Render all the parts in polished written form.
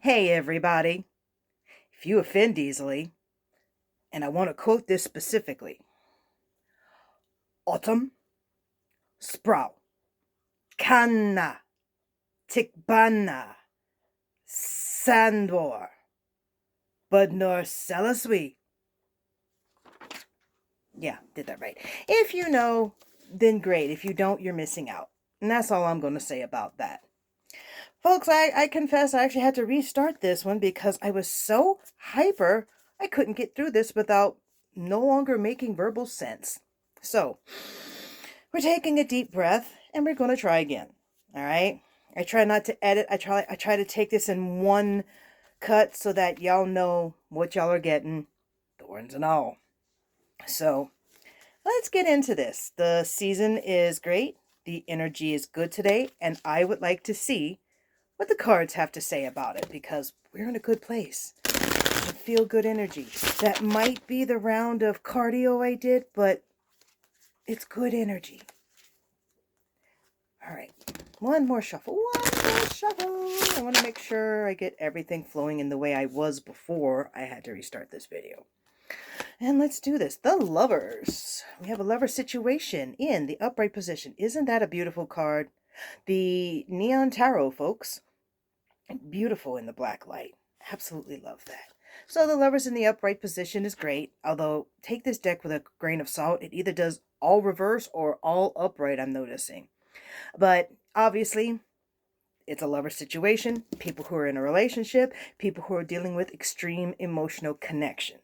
Hey, everybody. If you offend easily, and I want to quote this specifically, autumn, sprout, kanna, tikbana, sandor, bud nor salaswi. Yeah, did that right. If you know, then great. If you don't, you're missing out. And that's all I'm going to say about that. Folks, I confess I actually had to restart this one because I was so hyper, I couldn't get through this without no longer making verbal sense. So, we're taking a deep breath and we're going to try again. All right? I try not to edit. I try to take this in one cut so that y'all know what y'all are getting, thorns and all. So, let's get into this. The season is great. The energy is good today, and I would like to see what the cards have to say about it because we're in a good place. Feel good energy. That might be the round of cardio I did, but it's good energy. All right, one more shuffle. I want to make sure I get everything flowing in the way I was before I had to restart this video. And let's do this. The Lovers. We have a lover situation in the upright position. Isn't that a beautiful card? The Neon Tarot, folks. Beautiful in the black light. Absolutely love that. So the Lovers in the upright position is great. Although, take this deck with a grain of salt. It either does all reverse or all upright, I'm noticing. But obviously, it's a lover situation, people who are in a relationship, people who are dealing with extreme emotional connection.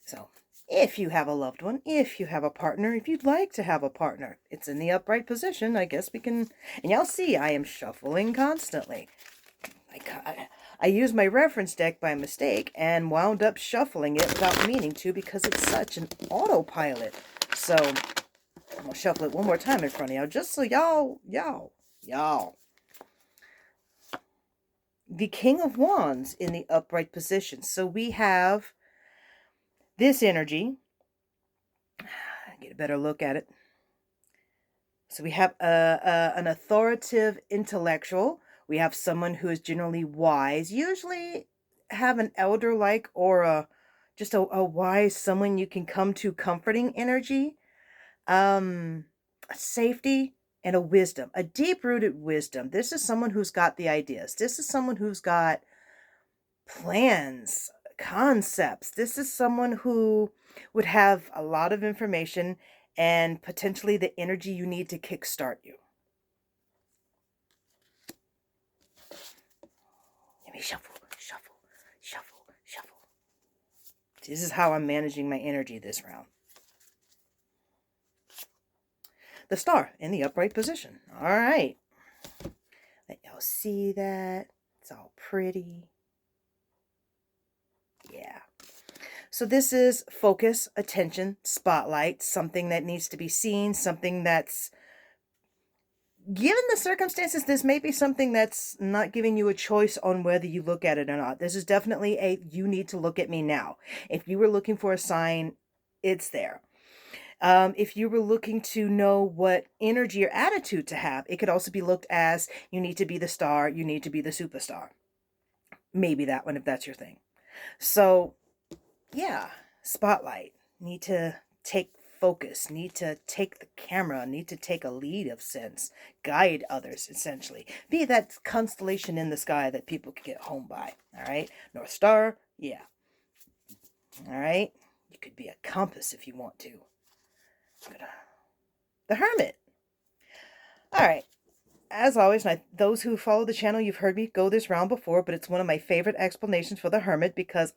So, if you have a loved one, if you have a partner, if you'd like to have a partner, it's in the upright position. I guess we can, and y'all see I am shuffling constantly. I used my reference deck by mistake and wound up shuffling it without meaning to because it's such an autopilot. So, I'm going to shuffle it one more time in front of y'all just so y'all. The King of Wands in the upright position. So we have this energy. Get a better look at it. So we have an authoritative intellectual. We have someone who is generally wise. Usually have an elder-like or just a wise someone you can come to, comforting energy. A safety and a wisdom, a deep-rooted wisdom. This is someone who's got the ideas. This is someone who's got plans, concepts. This is someone who would have a lot of information and potentially the energy you need to kickstart you. Let me shuffle. This is how I'm managing my energy this round. The Star in the upright position. All right. Let y'all see that. It's all pretty. Yeah. So this is focus, attention, spotlight, something that needs to be seen, something that's, given the circumstances, this may be something that's not giving you a choice on whether you look at it or not. This is definitely a, you need to look at me now. If you were looking for a sign, it's there. If you were looking to know what energy or attitude to have, it could also be looked as, you need to be the star, you need to be the superstar. Maybe that one if that's your thing. So, yeah, spotlight. Need to take focus, need to take the camera, need to take a lead of sense, guide others, essentially. Be that constellation in the sky that people can get home by, all right? North Star, yeah. All right? You could be a compass if you want to. The Hermit. All right. As always, those who follow the channel, you've heard me go this round before, but it's one of my favorite explanations for the Hermit because,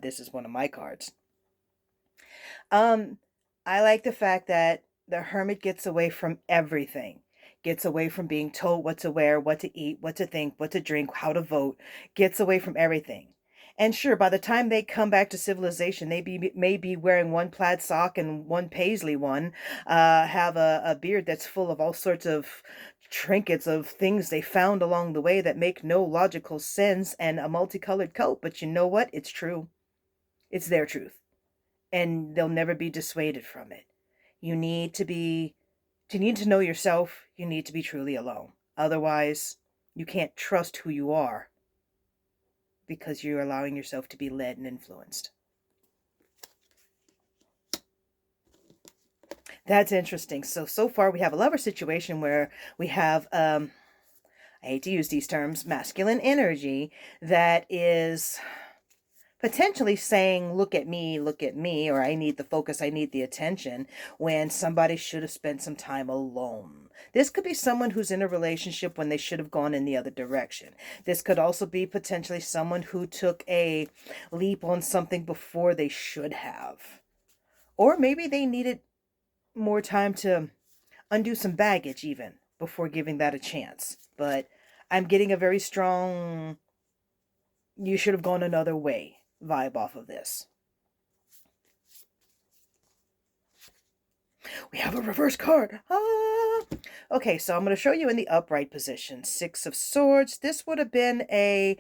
this is one of my cards. I like the fact that the Hermit gets away from everything. Gets away from being told what to wear, what to eat, what to think, what to drink, how to vote. Gets away from everything. And sure, by the time they come back to civilization, they may be wearing one plaid sock and one paisley one, have a beard that's full of all sorts of trinkets of things they found along the way that make no logical sense, and a multicolored coat. But you know what? It's true. It's their truth. And they'll never be dissuaded from it. You need to know yourself, you need to be truly alone. Otherwise, you can't trust who you are because you're allowing yourself to be led and influenced. That's interesting. So far we have a lover situation where we have, I hate to use these terms, masculine energy that is potentially saying, look at me, or I need the focus, I need the attention, when somebody should have spent some time alone. This could be someone who's in a relationship when they should have gone in the other direction. This could also be potentially someone who took a leap on something before they should have. Or maybe they needed more time to undo some baggage even before giving that a chance. But I'm getting a very strong, you should have gone another way vibe off of this. We have a reverse card. Okay, so I'm going to show you in the upright position. 6 of Swords. This would have been a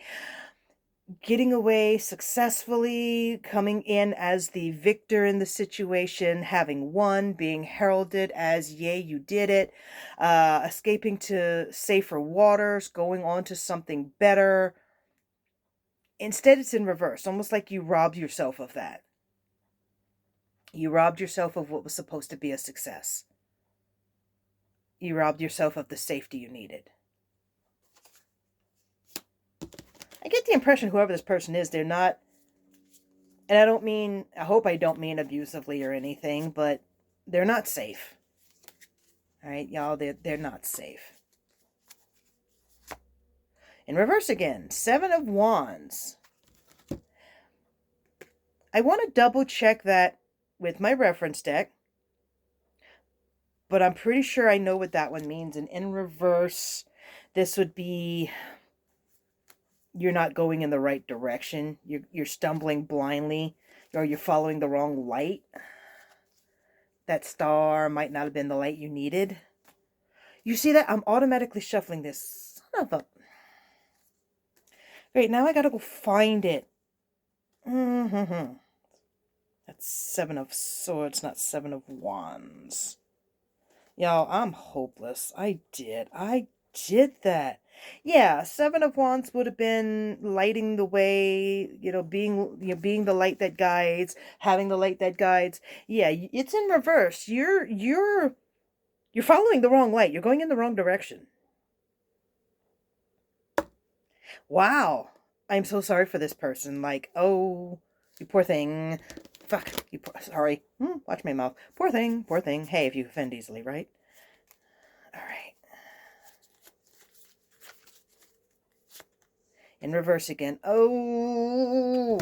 getting away successfully, coming in as the victor in the situation, having won, being heralded as, yay, you did it, escaping to safer waters, going on to something better. Instead, it's in reverse, almost like you robbed yourself of that. You robbed yourself of what was supposed to be a success. You robbed yourself of the safety you needed. I get the impression whoever this person is, they're not, and I hope I don't mean abusively or anything, but they're not safe. All right, y'all, they're not safe. In reverse again, 7 of Wands. I want to double check that with my reference deck, but I'm pretty sure I know what that one means. And in reverse, this would be, you're not going in the right direction. You're stumbling blindly, or you're following the wrong light. That star might not have been the light you needed. You see that? I'm automatically shuffling this. Son of a... Great, now I gotta go find it. That's 7 of Swords, not 7 of Wands. Y'all, I'm hopeless. I did that. Yeah, 7 of Wands would have been lighting the way, being the light that guides, having the light that guides. Yeah, it's in reverse. You're following the wrong light. You're going in the wrong direction. Wow. I'm so sorry for this person. Like, oh, you poor thing. Fuck, you poor, sorry. Watch my mouth. Poor thing, poor thing. Hey, if you offend easily, right? All right. In reverse again. Oh,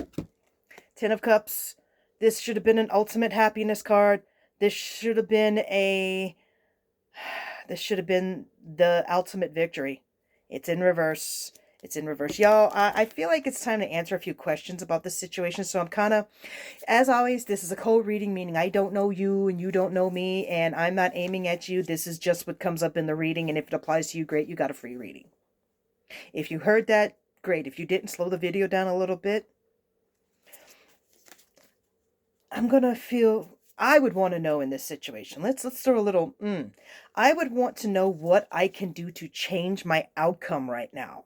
10 of Cups. This should have been an ultimate happiness card. This should have been the ultimate victory. It's in reverse. It's in reverse. Y'all, I feel like it's time to answer a few questions about this situation. So I'm kind of, as always, this is a cold reading, meaning I don't know you and you don't know me, and I'm not aiming at you. This is just what comes up in the reading, and if it applies to you, great, you got a free reading. If you heard that, great. If you didn't, slow the video down a little bit. I would want to know in this situation. Let's throw a little, I would want to know what I can do to change my outcome right now.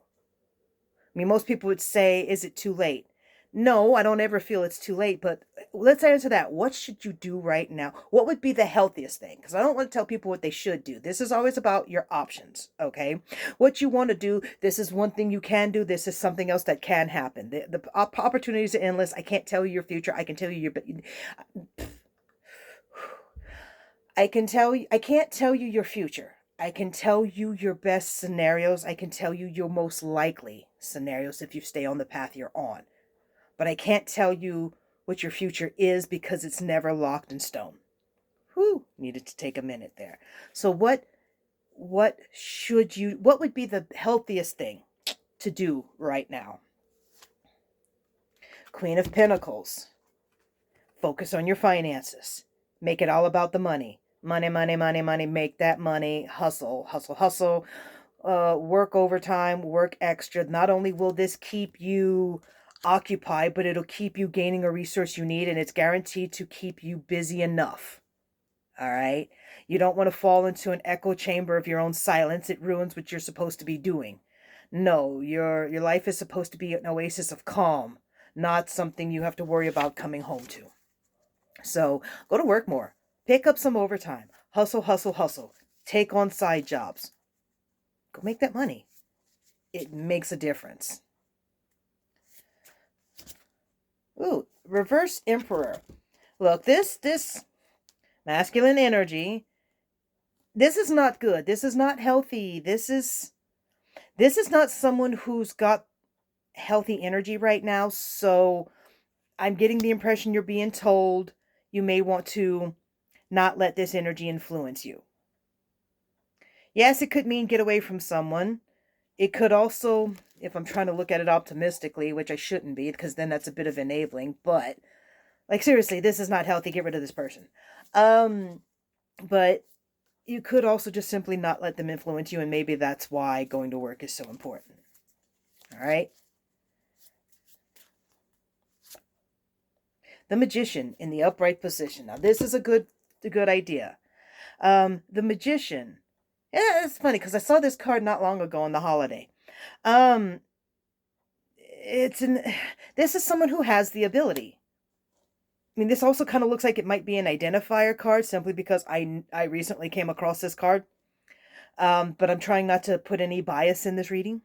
I mean, most people would say, is it too late? No, I don't ever feel it's too late, but let's answer that. What should you do right now? What would be the healthiest thing? Because I don't want to tell people what they should do. This is always about your options, okay? What you want to do, this is one thing you can do. This is something else that can happen. The opportunities are endless. I can't tell you your future. I can tell you I can't tell you your future. I can tell you your best scenarios. I can tell you your most likely scenarios if you stay on the path you're on. But I can't tell you what your future is because it's never locked in stone. Whew, needed to take a minute there. So what would be the healthiest thing to do right now? Queen of Pentacles. Focus on your finances. Make it all about the money. Money, money, money, money. Make that money. Hustle, hustle, hustle. Work overtime, work extra. Not only will this keep you occupied, but it'll keep you gaining a resource you need, and it's guaranteed to keep you busy enough. All right? You don't want to fall into an echo chamber of your own silence. It ruins what you're supposed to be doing. No, your life is supposed to be an oasis of calm, not something you have to worry about coming home to. So go to work more. Pick up some overtime. Hustle, hustle, hustle. Take on side jobs. Go make that money. It makes a difference. Ooh, reverse emperor. Look, this masculine energy, this is not good. This is not healthy. This is not someone who's got healthy energy right now. So I'm getting the impression you're being told you may want to not let this energy influence you. Yes, it could mean get away from someone. It could also, if I'm trying to look at it optimistically, which I shouldn't be, because then that's a bit of enabling, but like seriously, this is not healthy. Get rid of this person. But you could also just simply not let them influence you, and maybe that's why going to work is so important. All right? The Magician in the upright position. Now, this is a good idea. The Magician. Yeah, it's funny because I saw this card not long ago on the holiday. Um, this is someone who has the ability. I mean, this also kind of looks like it might be an identifier card simply because I recently came across this card. But I'm trying not to put any bias in this reading.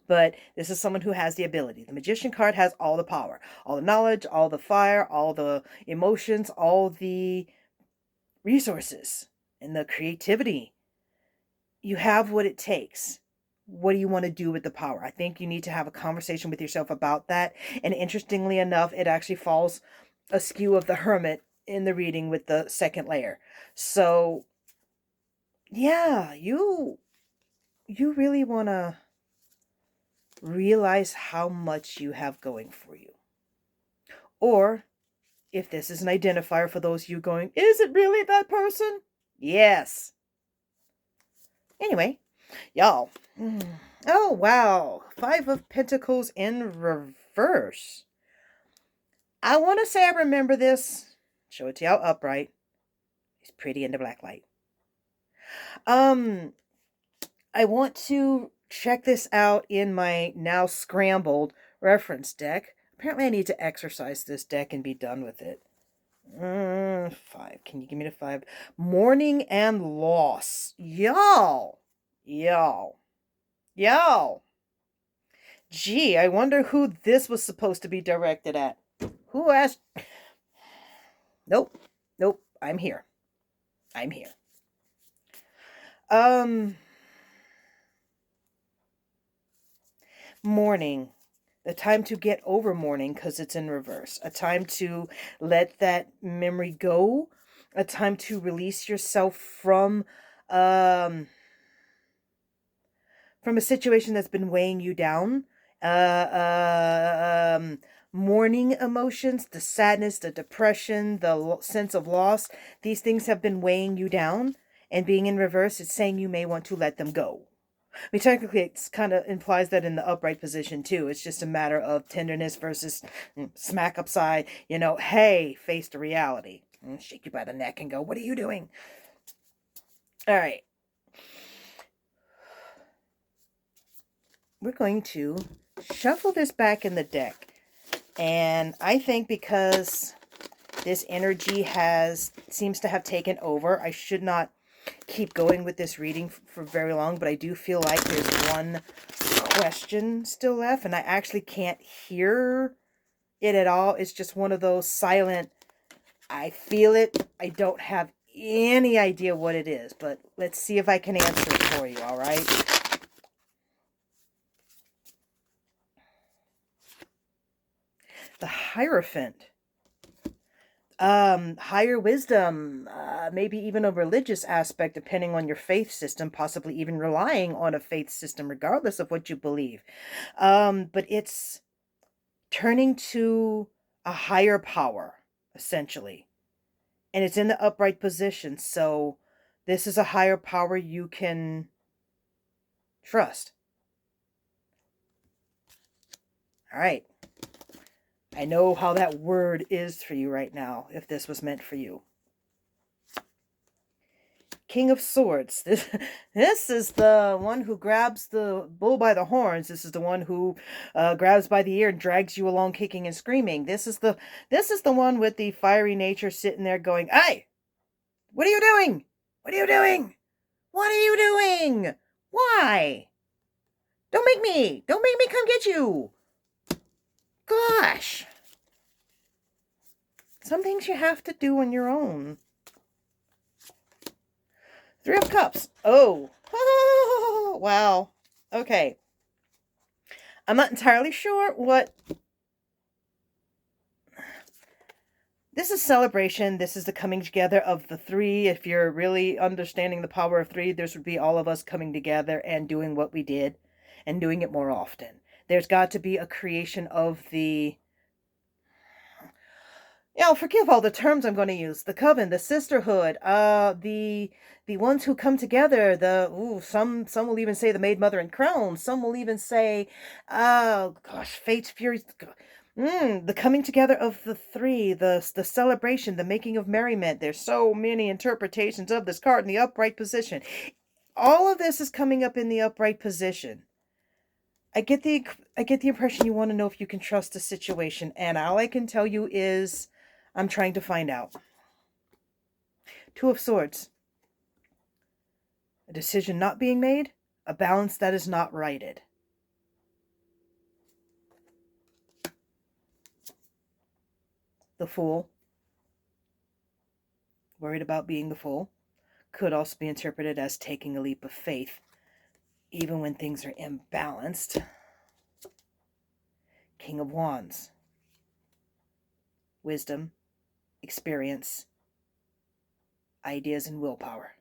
But this is someone who has the ability. The Magician card has all the power, all the knowledge, all the fire, all the emotions, all the resources, and the creativity. You have what it takes. What do you want to do with the power? I think you need to have a conversation with yourself about that. And interestingly enough, it actually falls askew of the Hermit in the reading with the second layer. So, yeah, you really want to realize how much you have going for you. Or, if this is an identifier for those of you going, is it really that person? Yes. Anyway, y'all. Oh, wow. 5 of Pentacles in reverse. I want to say I remember this. Show it to y'all upright. It's pretty in the black light. I want to check this out in my now scrambled reference deck. Apparently I need to exercise this deck and be done with it. 5. Can you give me the 5? Mourning and loss. Y'all. Gee, I wonder who this was supposed to be directed at. Who asked? Nope. I'm here. Mourning. The time to get over mourning because it's in reverse. A time to let that memory go. A time to release yourself from a situation that's been weighing you down. Mourning emotions, the sadness, the depression, the sense of loss. These things have been weighing you down. And being in reverse, it's saying you may want to let them go. I mean, technically, it kind of implies that in the upright position, too. It's just a matter of tenderness versus smack upside. Hey, face the reality. Shake you by the neck and go, what are you doing? All right. We're going to shuffle this back in the deck. And I think because this energy seems to have taken over, I should not keep going with this reading for very long, but I do feel like there's one question still left, and I actually can't hear it at all. It's just one of those silent, I feel it, I don't have any idea what it is, but let's see if I can answer it for you, all right? The Hierophant. Higher wisdom, maybe even a religious aspect, depending on your faith system, possibly even relying on a faith system, regardless of what you believe. But it's turning to a higher power, essentially. And it's in the upright position. So this is a higher power you can trust. All right. I know how that word is for you right now, if this was meant for you. King of Swords. This is the one who grabs the bull by the horns. This is the one who grabs by the ear and drags you along kicking and screaming. This is the one with the fiery nature sitting there going, "Hey, what are you doing? What are you doing? What are you doing? Why? Don't make me come get you." Gosh. Some things you have to do on your own. Three of Cups. Oh. Oh, wow. Okay. I'm not entirely sure what... This is celebration. This is the coming together of the three. If you're really understanding the power of three, this would be all of us coming together and doing what we did and doing it more often. There's got to be a creation of the... forgive all the terms I'm going to use. The coven, the sisterhood, the ones who come together, some will even say the maid, mother, and crone. Some will even say, oh gosh, fate's fury. The coming together of the three, the celebration, the making of merriment. There's so many interpretations of this card in the upright position. All of this is coming up in the upright position. I get the impression you want to know if you can trust the situation, and all I can tell you is I'm trying to find out. Two of Swords. A decision not being made, a balance that is not righted. The Fool. Worried about being the fool. Could also be interpreted as taking a leap of faith, even when things are imbalanced. King of Wands. Wisdom, experience, ideas, and willpower.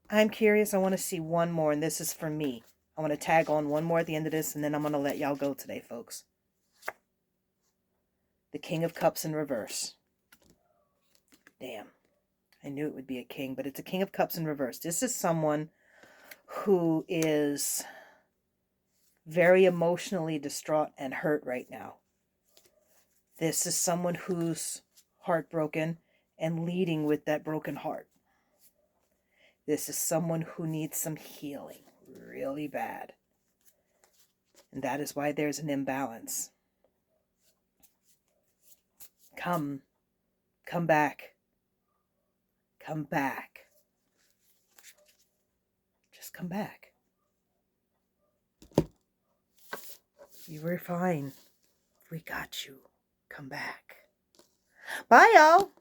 I'm curious. I want to see one more, and this is for me. I want to tag on one more at the end of this, and then I'm going to let y'all go today, folks. The King of Cups in reverse. Damn. I knew it would be a king, but it's a King of Cups in reverse. This is someone who is very emotionally distraught and hurt right now. This is someone who's heartbroken and leading with that broken heart. This is someone who needs some healing really bad. And that is why there's an imbalance. Come back. Come back. Just come back. You were fine. We got you. Come back. Bye, y'all.